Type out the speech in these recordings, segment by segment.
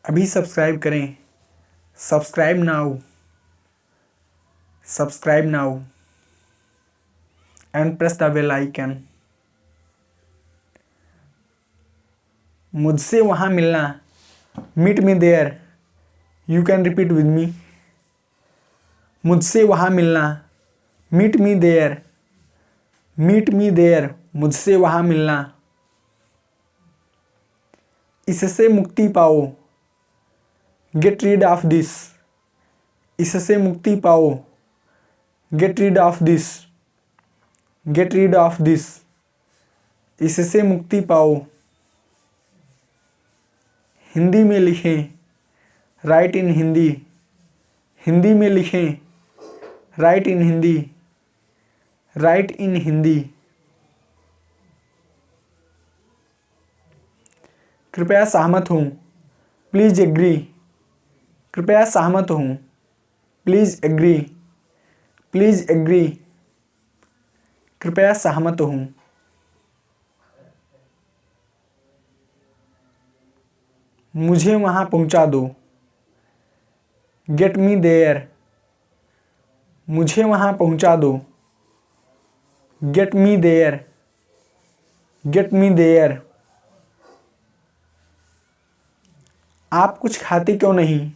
अभी सब्सक्राइब करें। Subscribe now and press the bell icon. मुझसे वहाँ मिलना, meet me there. You can repeat with me. मुझसे वहाँ मिलना, meet me there. Meet me there, मुझसे वहाँ मिलना। इससे मुक्ति पाओ, गेट रीड ऑफ दिस। इससे मुक्ति पाओ, get rid of this. Get rid of this, इससे मुक्ति पाओ। हिंदी में लिखें, राइट इन हिंदी। हिंदी में लिखें, राइट इन हिंदी। राइट इन हिंदी। कृपया सहमत हूँ, प्लीज एग्री। कृपया सहमत हूँ, प्लीज एग्री। प्लीज एग्री, कृपया सहमत हूँ। मुझे वहाँ पहुँचा दो, गेट मी देयर। मुझे वहाँ पहुँचा दो, get me there. Get me there. आप कुछ खाते क्यों नहीं?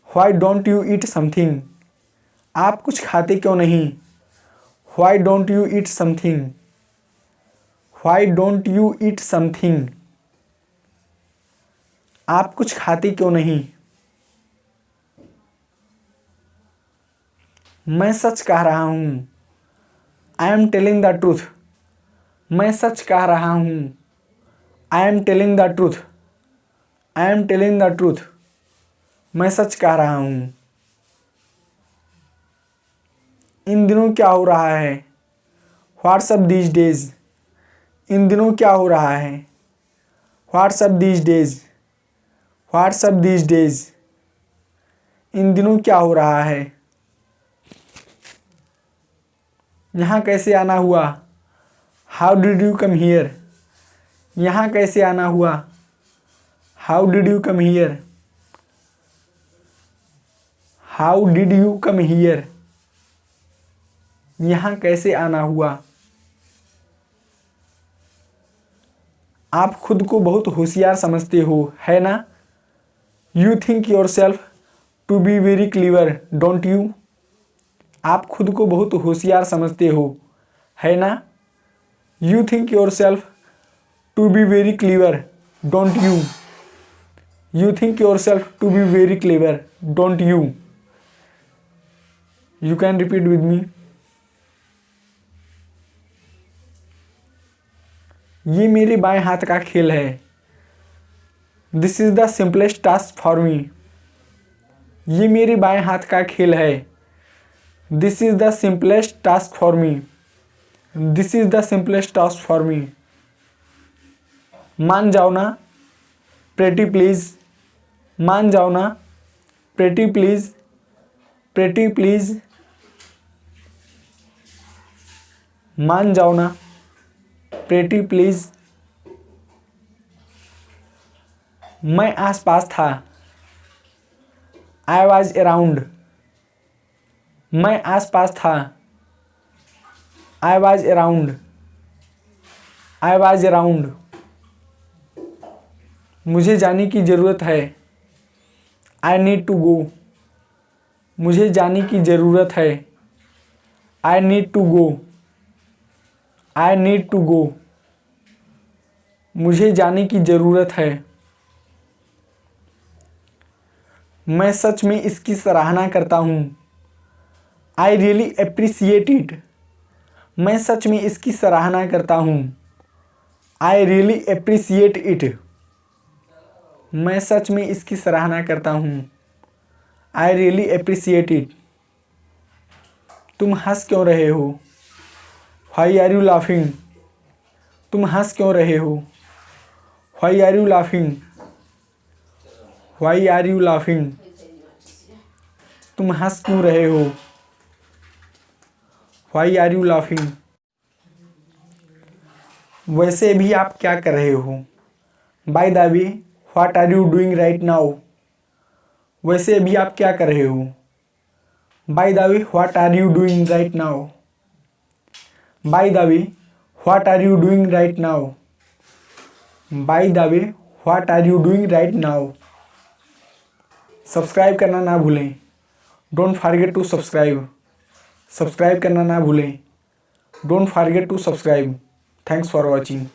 Why don't you eat something? आप कुछ खाते क्यों नहीं? Why don't you eat something? Why don't you eat something? आप कुछ खाते क्यों नहीं? मैं सच कह रहा हूँ, I am telling the truth. मैं सच कह रहा हूँ, I am telling the truth. I am telling the truth, मैं सच कह रहा हूँ। इन दिनों क्या हो रहा है? What's up these days. इन दिनों क्या हो रहा है? What's up these days. What's up these days, इन दिनों क्या हो रहा है? यहाँ कैसे आना हुआ? How did you come here? यहाँ कैसे आना हुआ? How did you come here? How did you come here? यहाँ कैसे आना हुआ? आप खुद को बहुत होशियार समझते हो, है ना? You think yourself to be very clever, don't you? आप खुद को बहुत होशियार समझते हो, है ना? You think yourself to be very clever, don't you? You think yourself to be very clever, don't you? You can repeat with me. ये मेरे बाएं हाथ का खेल है। This is the simplest task for me. ये मेरे बाएं हाथ का खेल है। This is the simplest task for me. This is the simplest task for मी। मान जाओ ना, प्रेटी प्लीज। मान जाओ ना, प्रेटी प्लीज। प्रेटी प्लीज, मान जाओ ना, प्रेटी प्लीज। मैं आसपास था, आई वॉज अराउंड। मैं आसपास था, I was around. I was around. मुझे जाने की ज़रूरत है, आई नीड टू गो। मुझे जाने की ज़रूरत है, I need to go. I need to go. मुझे जाने की ज़रूरत है। मैं सच में इसकी सराहना करता हूँ, आई रियली अप्रिसिएट इट। मैं सच में इसकी सराहना करता हूँ, आई रियली अप्रिसिएट इट। मैं सच में इसकी सराहना करता हूँ, आई रियली अप्रिसिएट इट। तुम हंस क्यों रहे हो? Why are you laughing? तुम हंस क्यों रहे हो? Why are you laughing? Why are you laughing? तुम हंस क्यों रहे हो? Why are you laughing? वैसे भी आप क्या कर रहे हो? By the way, what are you doing right now? वैसे अभी आप क्या कर रहे हो? By the way what are you doing right now? By the way what are you doing right now? By the way what are you doing right now? Subscribe करना ना भूलें। Don't forget to subscribe. Subscribe करना ना भूलें। Don't forget to subscribe. Thanks for watching.